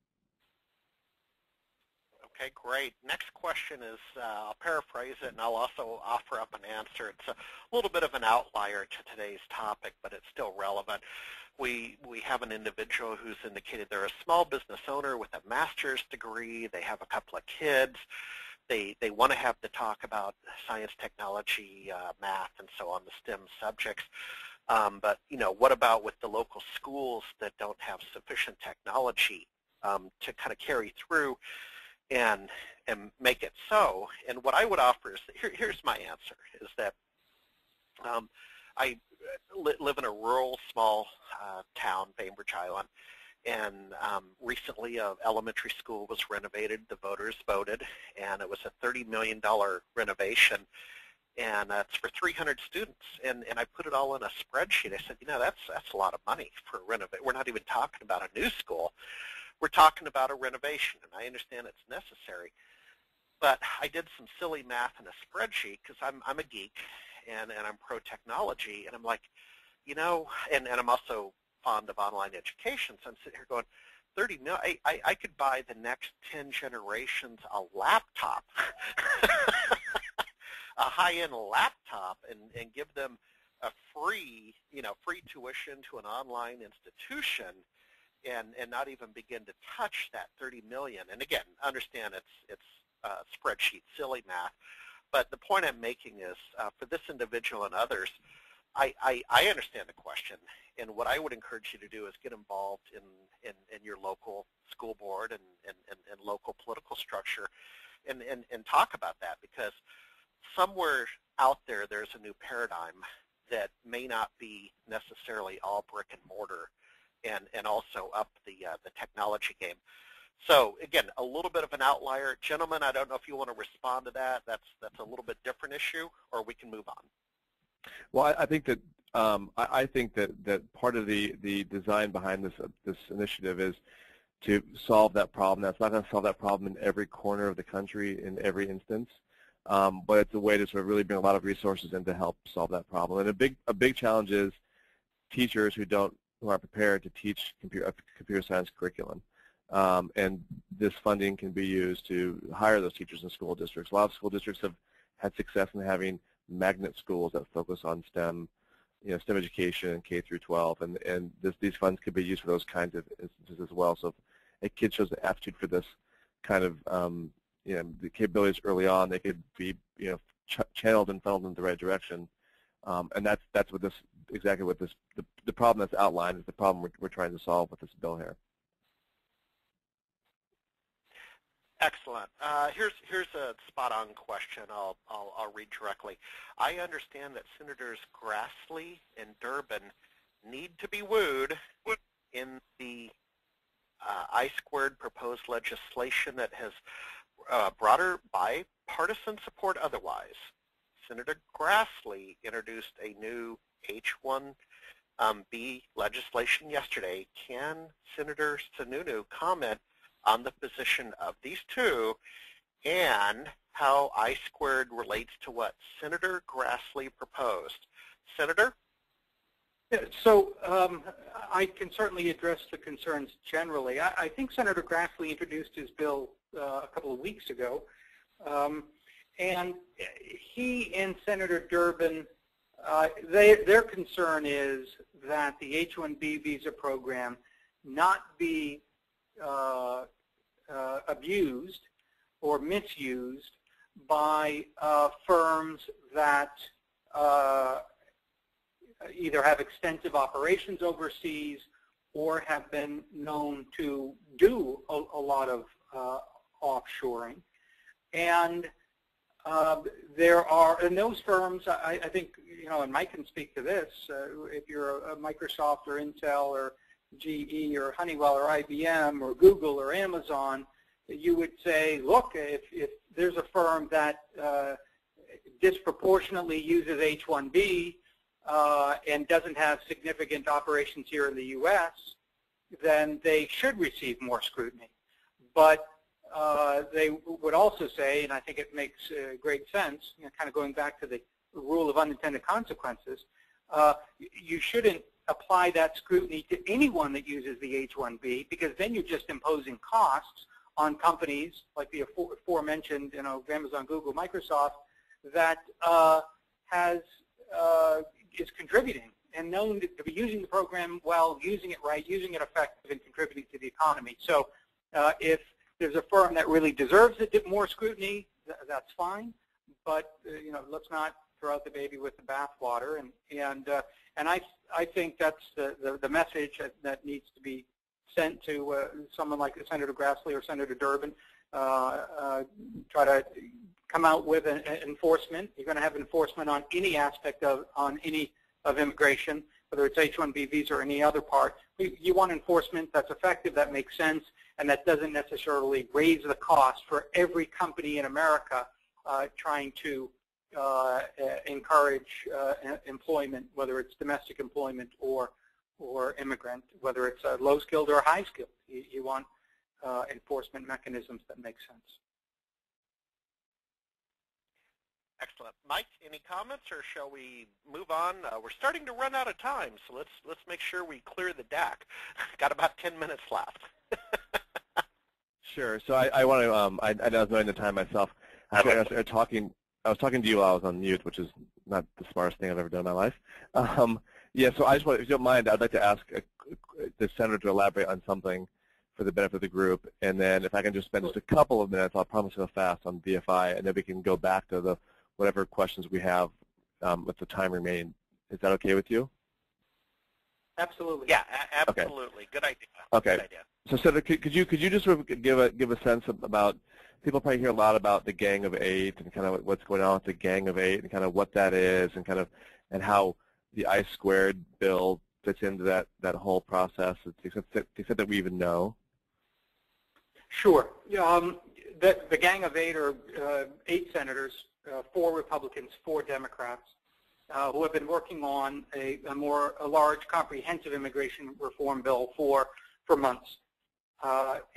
Okay, great. Next question is, I'll paraphrase it and I'll also offer up an answer. It's a little bit of an outlier to today's topic, but it's still relevant. We have an individual who's indicated they're a small business owner with a master's degree. They have a couple of kids. They want to have the talk about science, technology, math, and so on, the STEM subjects. But, you know, what about with the local schools that don't have sufficient technology to kind of carry through and make it so? And what I would offer is, here's my answer, is that I live in a rural, small town, Bainbridge Island, and recently an elementary school was renovated. The voters voted, and it was a $30 million renovation, and it's for 300 students. And I put it all in a spreadsheet. I said, you know, that's a lot of money for a renovation. We're not even talking about a new school. We're talking about a renovation, and I understand it's necessary. But I did some silly math in a spreadsheet because I'm a geek, and I'm pro-technology, and I'm like, you know, and I'm also fond of online education, so I'm sitting here going, 30 million, I could buy the next 10 generations a laptop, a high-end laptop, and give them a free, you know, free tuition to an online institution, and not even begin to touch that 30 million. And again, understand it's spreadsheet, silly math, but the point I'm making is for this individual and others, I understand the question, and what I would encourage you to do is get involved in your local school board and local political structure and talk about that, because somewhere out there there's a new paradigm that may not be necessarily all brick and mortar, and also up the technology game. So again, a little bit of an outlier. Gentlemen, I don't know if you want to respond to that. That's a little bit different issue, or we can move on. Well, I think that that part of the design behind this initiative is to solve that problem. That's not going to solve that problem in every corner of the country in every instance, but it's a way to sort of really bring a lot of resources in to help solve that problem. And a big challenge is teachers who aren't prepared to teach computer science curriculum. And this funding can be used to hire those teachers in school districts. A lot of school districts have had success in having magnet schools that focus on STEM, STEM education, K through 12, and these funds could be used for those kinds of instances as well. So if a kid shows an aptitude for this kind of, the capabilities early on, they could be, channeled and funneled in the right direction. And that's what exactly what the problem that's outlined is the problem we're trying to solve with this bill here. Excellent. Here's a spot-on question. I'll read directly. I understand that Senators Grassley and Durbin need to be wooed in the I-squared proposed legislation that has broader bipartisan support otherwise. Senator Grassley introduced a new H-1B legislation yesterday. Can Senator Sununu comment on the position of these two and how I-squared relates to what Senator Grassley proposed? Senator? So I can certainly address the concerns generally. I think Senator Grassley introduced his bill a couple of weeks ago, and he and Senator Durbin, their concern is that the H-1B visa program not be abused or misused by firms that either have extensive operations overseas or have been known to do a lot of offshoring. And and those firms, I think, and Mike can speak to this, if you're a Microsoft or Intel or GE or Honeywell or IBM or Google or Amazon, you would say, look, if there's a firm that disproportionately uses H-1B and doesn't have significant operations here in the U.S., then they should receive more scrutiny. But they would also say, and I think it makes great sense, kind of going back to the rule of unintended consequences, you shouldn't apply that scrutiny to anyone that uses the H-1B, because then you're just imposing costs on companies like the aforementioned, Amazon, Google, Microsoft, that is contributing and known to be using the program well, using it right, using it effective, and contributing to the economy. So if there's a firm that really deserves more scrutiny, that's fine. But let's not throw out the baby with the bathwater. And I think that's the message that needs to be sent to someone like Senator Grassley or Senator Durbin. Try to come out with an enforcement. You're going to have enforcement on any aspect of immigration, whether it's H-1B visa or any other part. You want enforcement that's effective, that makes sense, and that doesn't necessarily raise the cost for every company in America trying to encourage employment, whether it's domestic employment or immigrant, whether it's low-skilled or high-skilled. You want enforcement mechanisms that make sense. Excellent. Mike, any comments, or shall we move on? We're starting to run out of time, so let's make sure we clear the deck. Got about 10 minutes left. Sure. So I want to. I was knowing the time myself. I was talking to you while I was on mute, which is not the smartest thing I've ever done in my life. Yeah. So I just want, if you don't mind, I'd like to ask the senator to elaborate on something for the benefit of the group, and then if I can just spend just a couple of minutes, I'll promise to go fast on VFI, and then we can go back to the whatever questions we have with the time remaining. Is that okay with you? Absolutely. Yeah, absolutely. Okay. Good idea. Okay. Good idea. So, Senator, could you just sort of give a sense about, people probably hear a lot about the Gang of Eight and kind of what's going on with the Gang of Eight and kind of what that is and how the I-squared bill fits into that whole process to the extent that we even know. Sure. The Gang of Eight are 8 senators, 4 Republicans, 4 Democrats, who have been working on a large, comprehensive immigration reform bill for months.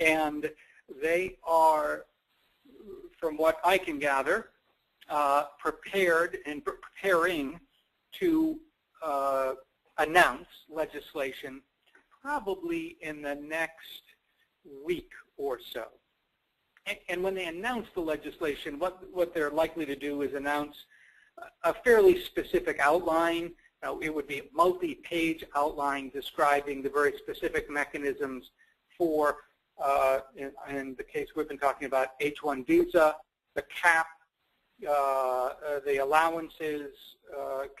And they are, from what I can gather, prepared and preparing to announce legislation probably in the next week or so. And when they announce the legislation, what they're likely to do is announce a fairly specific outline. It would be a multi-page outline describing the very specific mechanisms for, in the case we've been talking about, H-1 visa, the cap, the allowances,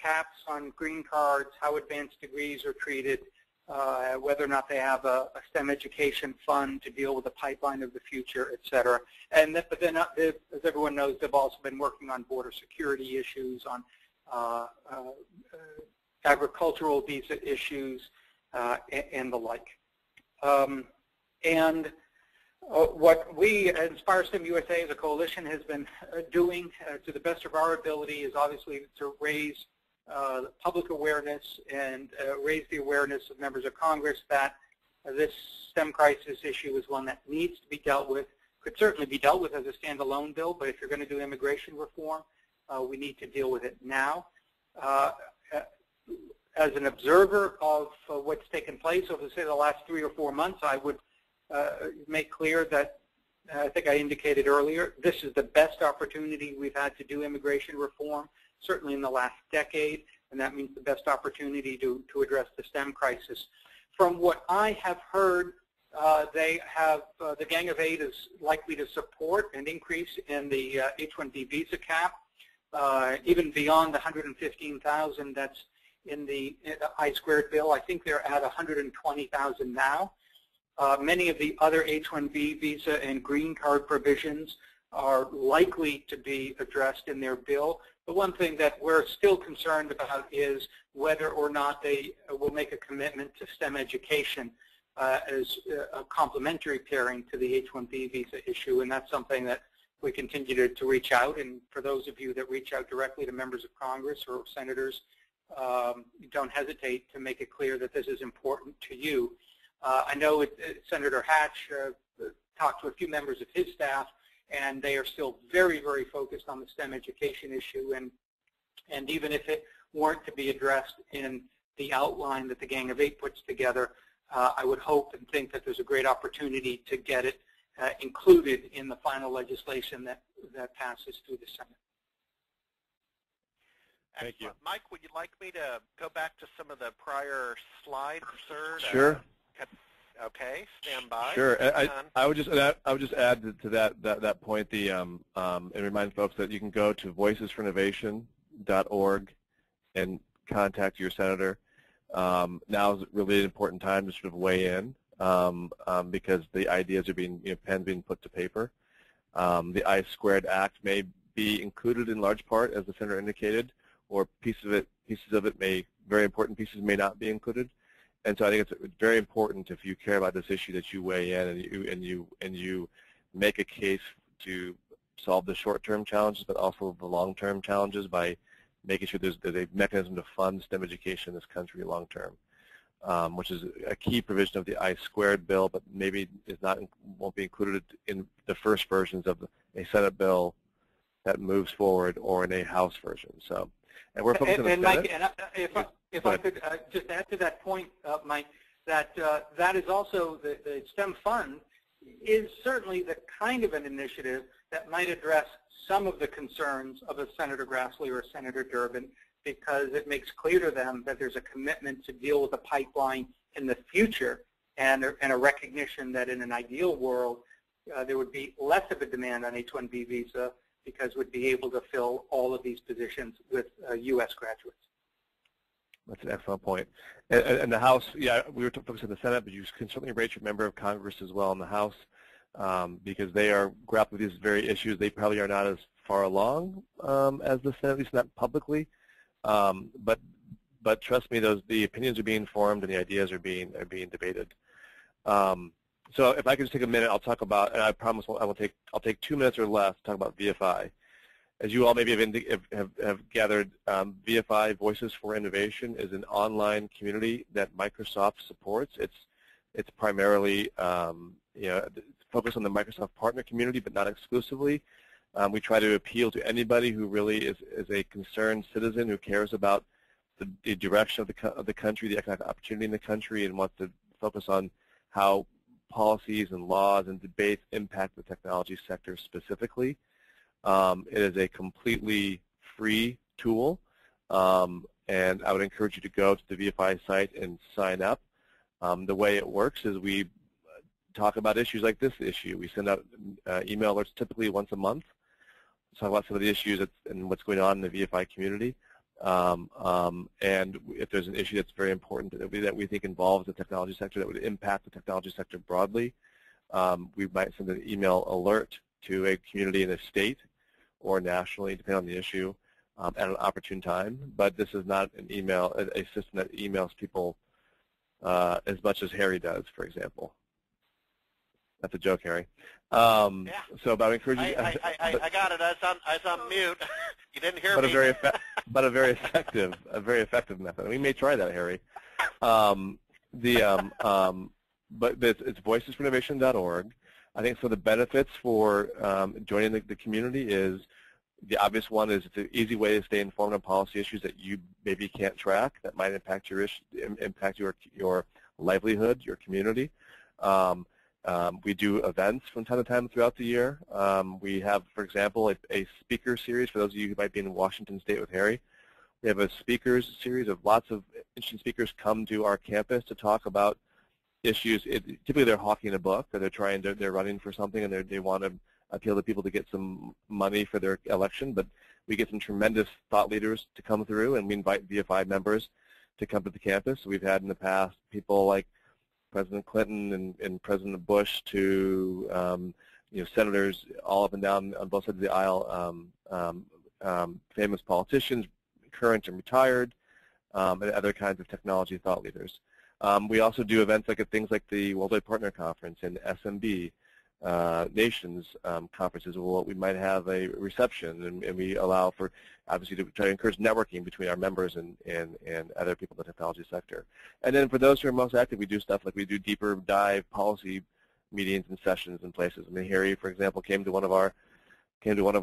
caps on green cards, how advanced degrees are treated, whether or not they have a STEM education fund to deal with the pipeline of the future, et cetera. But then, as everyone knows, they've also been working on border security issues, on agricultural visa issues, and the like. What we, Inspire STEM USA as a coalition, has been doing to the best of our ability is obviously to raise public awareness and raise the awareness of members of Congress that this STEM crisis issue is one that needs to be dealt with. Could certainly be dealt with as a standalone bill, but if you're going to do immigration reform, we need to deal with it now. As an observer of what's taken place over, say, the last 3 or 4 months, I would make clear that, I think I indicated earlier, this is the best opportunity we've had to do immigration reform, certainly in the last decade, and that means the best opportunity to address the STEM crisis. From what I have heard, they have, the Gang of Eight is likely to support an increase in the H-1B visa cap, even beyond the 115,000 that's in the I-squared bill. I think they're at 120,000 now. Many of the other H-1B visa and green card provisions are likely to be addressed in their bill. The one thing that we're still concerned about is whether or not they will make a commitment to STEM education as a complementary pairing to the H-1B visa issue, and that's something that we continue to reach out. And for those of you that reach out directly to members of Congress or senators, don't hesitate to make it clear that this is important to you. I know Senator Hatch talked to a few members of his staff, and they are still very, very focused on the STEM education issue. And even if it weren't to be addressed in the outline that the Gang of Eight puts together, I would hope and think that there's a great opportunity to get it included in the final legislation that passes through the Senate. Thank you. Mike, would you like me to go back to some of the prior slides, sir? Sure. Okay, stand by. Sure. I would just add to that point and remind folks that you can go to voicesforinnovation.org and contact your senator. Now is really an important time to sort of weigh in because the ideas are being pen being put to paper. The I-Squared Act may be included in large part, as the senator indicated, or pieces of it very important pieces may not be included. And so I think it's very important, if you care about this issue, that you weigh in and you make a case to solve the short-term challenges, but also the long-term challenges by making sure there's a mechanism to fund STEM education in this country long-term, which is a key provision of the I-Squared bill, but maybe won't be included in the first versions of a Senate bill that moves forward or in a House version. So, and we're focusing on the Senate. Mike, if I could just add to that point, Mike, that is also the STEM fund is certainly the kind of an initiative that might address some of the concerns of a Senator Grassley or a Senator Durbin, because it makes clear to them that there's a commitment to deal with the pipeline in the future and a recognition that in an ideal world there would be less of a demand on H-1B visa because we'd be able to fill all of these positions with U.S. graduates. That's an excellent point. And the House, yeah, we were focused on the Senate, but you can certainly rate your member of Congress as well in the House because they are grappling with these very issues. They probably are not as far along as the Senate, at least not publicly. But trust me, the opinions are being formed and the ideas are being debated. So if I could just take a minute, I'll talk about, and I promise I'll take 2 minutes or less to talk about VFI. As you all maybe have gathered, VFI, Voices for Innovation, is an online community that Microsoft supports. It's primarily focused on the Microsoft partner community, but not exclusively. We try to appeal to anybody who really is a concerned citizen who cares about the direction of the country, the economic opportunity in the country, and wants to focus on how policies and laws and debates impact the technology sector specifically. It is a completely free tool, and I would encourage you to go to the VFI site and sign up. The way it works is we talk about issues like this issue. We send out email alerts typically once a month, talk about some of the issues and what's going on in the VFI community. And if there's an issue that's very important that we think involves the technology sector that would impact the technology sector broadly, we might send an email alert to a community in a state or nationally, depending on the issue, at an opportune time. But this is not a system that emails people as much as Harry does, for example. That's a joke, Harry. Yeah. So, but I encourage you. I got it. I was on mute. You didn't hear me. But a very effective method. We may try that, Harry. But it's voicesforinnovation.org. I think so. The benefits for joining the community is the obvious one is it's an easy way to stay informed on policy issues that you maybe can't track that might impact your livelihood, your community. We do events from time to time throughout the year. We have, for example, a speaker series for those of you who might be in Washington State with Harry. We have a speakers series of lots of interesting speakers come to our campus to talk about issues. Typically, they're hawking a book, or they're running for something, and they want to appeal to people to get some money for their election. But we get some tremendous thought leaders to come through, and we invite VFI members to come to the campus. We've had in the past people like President Clinton and President Bush to senators all up and down on both sides of the aisle, famous politicians, current and retired, and other kinds of technology thought leaders. We also do events like things like the Worldwide Partner Conference and SMB Nations conferences where we might have a reception, and we allow for, obviously, to try to encourage networking between our members and other people in the technology sector. And then for those who are most active, we do stuff like we do deeper dive policy meetings and sessions in places. I mean, Harry, for example, came to one of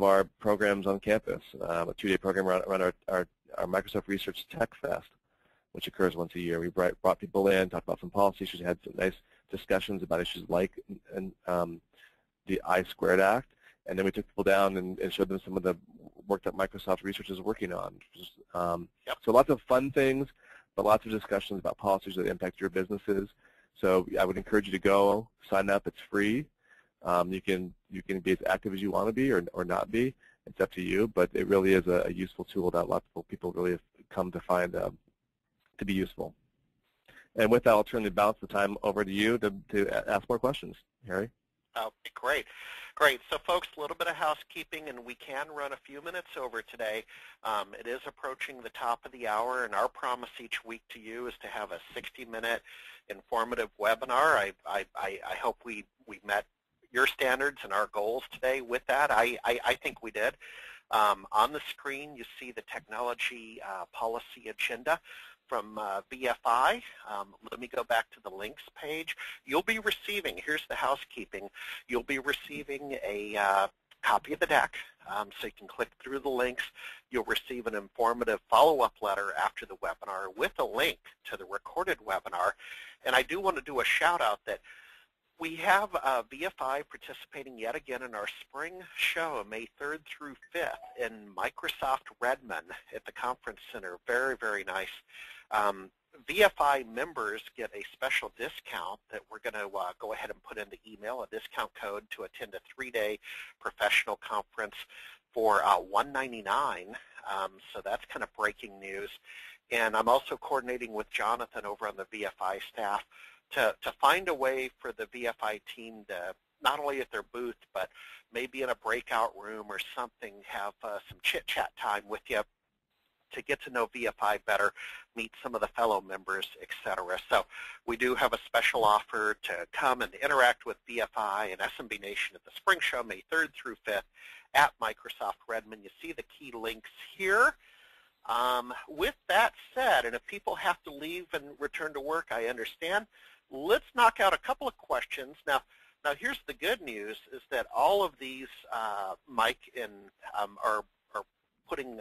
our programs on campus, a 2-day program around our Microsoft Research Tech Fest, which occurs once a year. We brought people in, talked about some policy issues, had some nice discussions about issues like the I-Squared Act, and then we took people down and showed them some of the work that Microsoft Research is working on. So lots of fun things, but lots of discussions about policies that impact your businesses. So I would encourage you to go, sign up. It's free. You can be as active as you want to be or not be. It's up to you, but it really is a useful tool that lots of people really have come to find to be useful. And with that, I'll turn the balance of the time over to you to ask more questions. Harry? Okay, great. Great. So, folks, a little bit of housekeeping, and we can run a few minutes over today. It is approaching the top of the hour, and our promise each week to you is to have a 60-minute informative webinar. I hope we met your standards and our goals today with that. I think we did. On the screen, you see the technology policy agenda from VFI. Let me go back to the links page. You'll be receiving, here's the housekeeping, you'll be receiving a copy of the deck, so you can click through the links. You'll receive an informative follow-up letter after the webinar with a link to the recorded webinar. And I do want to do a shout-out that we have VFI participating yet again in our spring show, May 3rd through 5th, in Microsoft Redmond at the Conference Center. Very, very nice. VFI members get a special discount that we're going to go ahead and put in the email, a discount code to attend a 3-day professional conference for $199. So that's kind of breaking news. And I'm also coordinating with Jonathan over on the VFI staff to find a way for the VFI team to, not only at their booth, but maybe in a breakout room or something, have some chit-chat time with you to get to know VFI better, meet some of the fellow members, etc. So we do have a special offer to come and interact with VFI and SMB Nation at the Spring Show, May 3rd through 5th at Microsoft Redmond. You see the key links here. With that said, and if people have to leave and return to work, I understand. Let's knock out a couple of questions. Now here's the good news, is that all of these, Mike, are putting,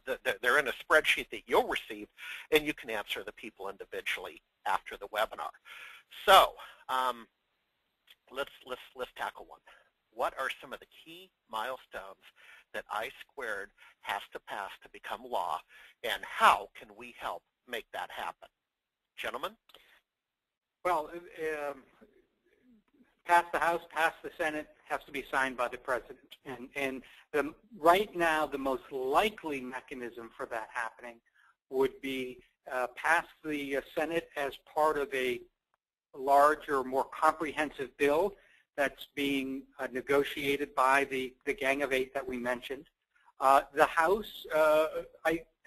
they're in a spreadsheet that you'll receive, and you can answer the people individually after the webinar. So let's tackle one. What are some of the key milestones that I-Squared has to pass to become law, and how can we help make that happen? Gentlemen? Well, pass the House, pass the Senate, has to be signed by the President. And right now, the most likely mechanism for that happening would be pass the Senate as part of a larger, more comprehensive bill that's being negotiated by the Gang of Eight that we mentioned. The House,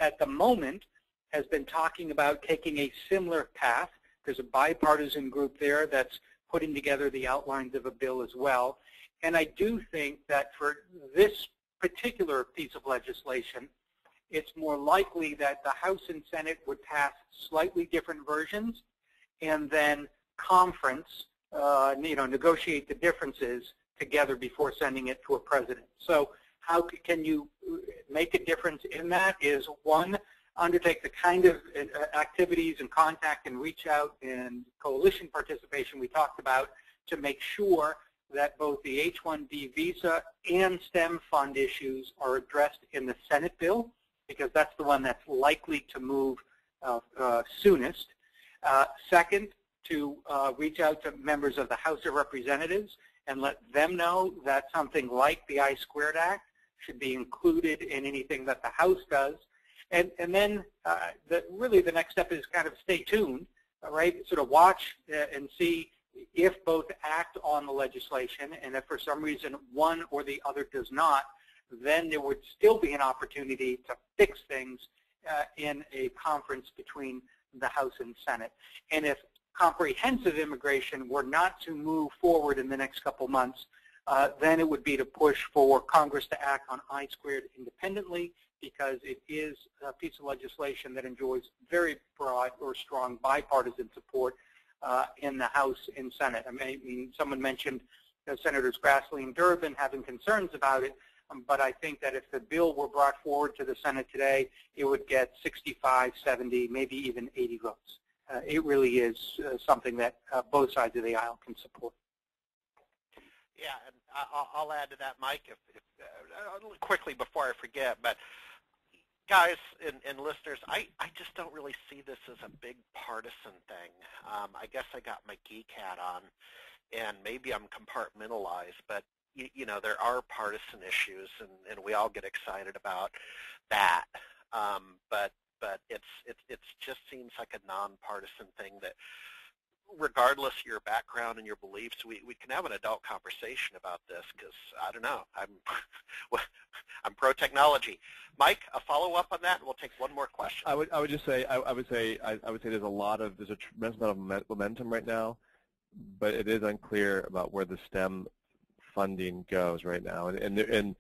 at the moment, has been talking about taking a similar path. There's a bipartisan group there that's putting together the outlines of a bill as well. And I do think that for this particular piece of legislation, it's more likely that the House and Senate would pass slightly different versions, and then conference, negotiate the differences together before sending it to a president. So how can you make a difference in that is, one, undertake the kind of activities and contact and reach out and coalition participation we talked about to make sure that both the H-1B visa and STEM fund issues are addressed in the Senate bill, because that's the one that's likely to move soonest. Second, to reach out to members of the House of Representatives and let them know that something like the I-Squared Act should be included in anything that the House does. And then really the next step is kind of stay tuned, right? Sort of watch and see if both act on the legislation, and if for some reason one or the other does not, then there would still be an opportunity to fix things in a conference between the House and Senate. And if comprehensive immigration were not to move forward in the next couple months, then it would be to push for Congress to act on I-Squared independently, because it is a piece of legislation that enjoys very broad or strong bipartisan support in the House and Senate. I mean, someone mentioned Senators Grassley and Durbin having concerns about it, but I think that if the bill were brought forward to the Senate today, it would get 65, 70, maybe even 80 votes. It really is something that both sides of the aisle can support. Yeah, and I'll add to that, Mike, if quickly before I forget. But guys and listeners, I just don't really see this as a big partisan thing. I guess I got my geek hat on, and maybe I'm compartmentalized, but you know, there are partisan issues, and we all get excited about that. But it just seems like a nonpartisan thing that, regardless of your background and your beliefs, we can have an adult conversation about this, because I don't know, I'm pro technology. Mike, a follow up on that, and we'll take one more question. I would just say I would say there's a tremendous amount of momentum right now, but it is unclear about where the STEM funding goes right now. And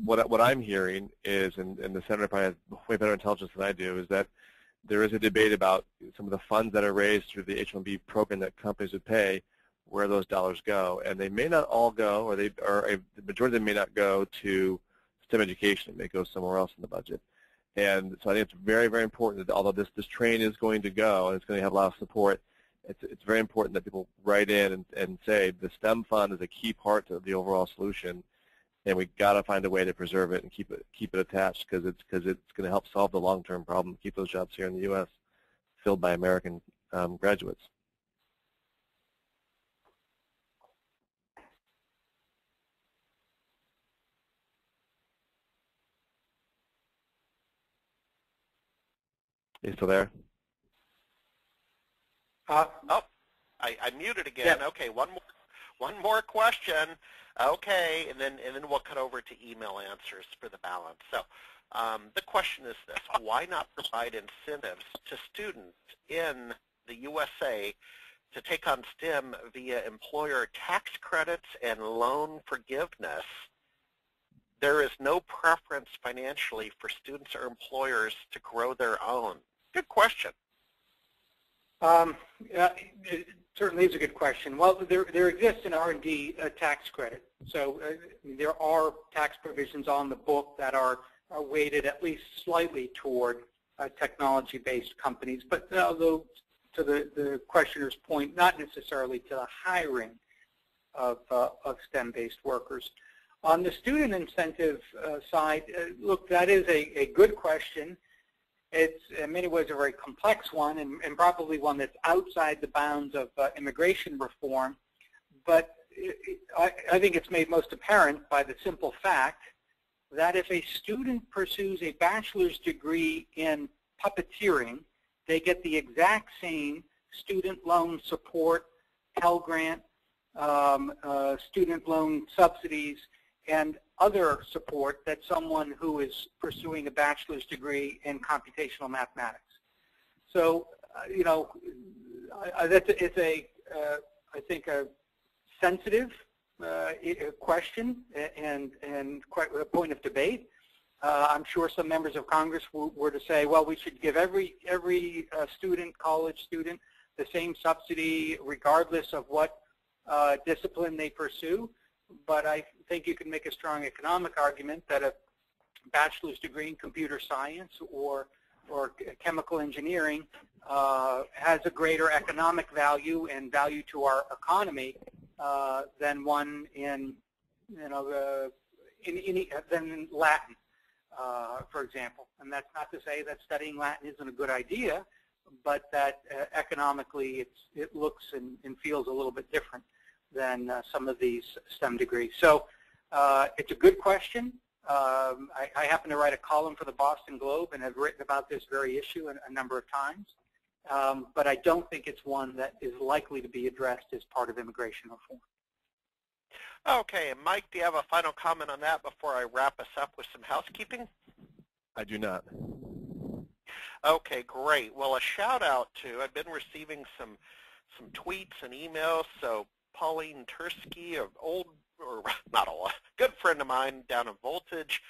what I'm hearing is, and the Senator probably has way better intelligence than I do, is that there is a debate about some of the funds that are raised through the H-1B program that companies would pay, where those dollars go. And they may not all go, or the majority of them may not go to STEM education. It may go somewhere else in the budget. And so I think it's very, very important that although this train is going to go and it's going to have a lot of support, it's very important that people write in and say the STEM fund is a key part of the overall solution, and we got to find a way to preserve it and keep it attached, because it's going to help solve the long-term problem, keep those jobs here in the U.S. filled by American graduates. Are you still there? I muted again. Yeah. Okay, one more question. Okay, and then we'll cut over to email answers for the balance. So the question is this: why not provide incentives to students in the USA to take on STEM via employer tax credits and loan forgiveness? There is no preference financially for students or employers to grow their own. Good question. It certainly is a good question. Well, there exists an R&D tax credit. So there are tax provisions on the book that are weighted at least slightly toward technology-based companies, but although to the questioner's point, not necessarily to the hiring of STEM-based workers. On the student incentive side, look, that is a good question. It's in many ways a very complex one, and probably one that's outside the bounds of immigration reform. But I think it's made most apparent by the simple fact that if a student pursues a bachelor's degree in puppeteering, they get the exact same student loan support, Pell Grant, student loan subsidies, and other support that someone who is pursuing a bachelor's degree in computational mathematics. So, you know, it's I think a sensitive question and quite a point of debate. I'm sure some members of Congress were to say, well, we should give every student, college student, the same subsidy regardless of what discipline they pursue. But I think you can make a strong economic argument that a bachelor's degree in computer science or chemical engineering has a greater economic value and value to our economy than one in, you know, than Latin, for example. And that's not to say that studying Latin isn't a good idea, but that economically it looks and feels a little bit different than some of these STEM degrees. So it's a good question. I happen to write a column for the Boston Globe and have written about this very issue a number of times. But I don't think it's one that is likely to be addressed as part of immigration reform. Okay, and Mike, do you have a final comment on that before I wrap us up with some housekeeping? I do not. Okay, great. Well, a shout out to, I've been receiving some tweets and emails, so Pauline Tursky, not old, good friend of mine down in Voltage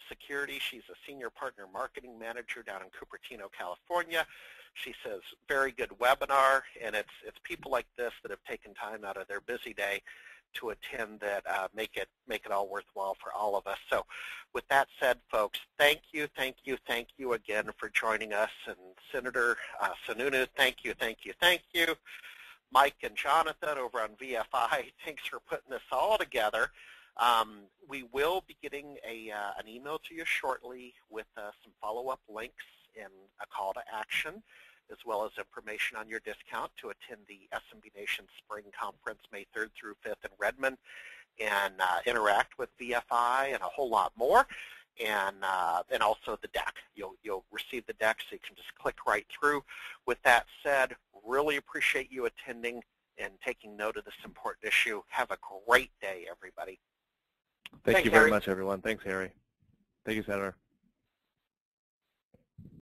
Security. She's a senior partner marketing manager down in Cupertino, California. She says, very good webinar, and it's people like this that have taken time out of their busy day to attend that make it all worthwhile for all of us. So with that said, folks, thank you again for joining us. And Senator Sununu, thank you. Mike and Jonathan over on VFI, thanks for putting this all together. We will be getting an email to you shortly with some follow-up links and a call to action, as well as information on your discount to attend the SMB Nation Spring Conference May 3rd through 5th in Redmond, and interact with VFI and a whole lot more, and also the deck. You'll receive the deck, so you can just click right through. With that said, really appreciate you attending and taking note of this important issue. Have a great day, everybody. Thank you very much, everyone. Thanks, Harry. Thank you, Senator.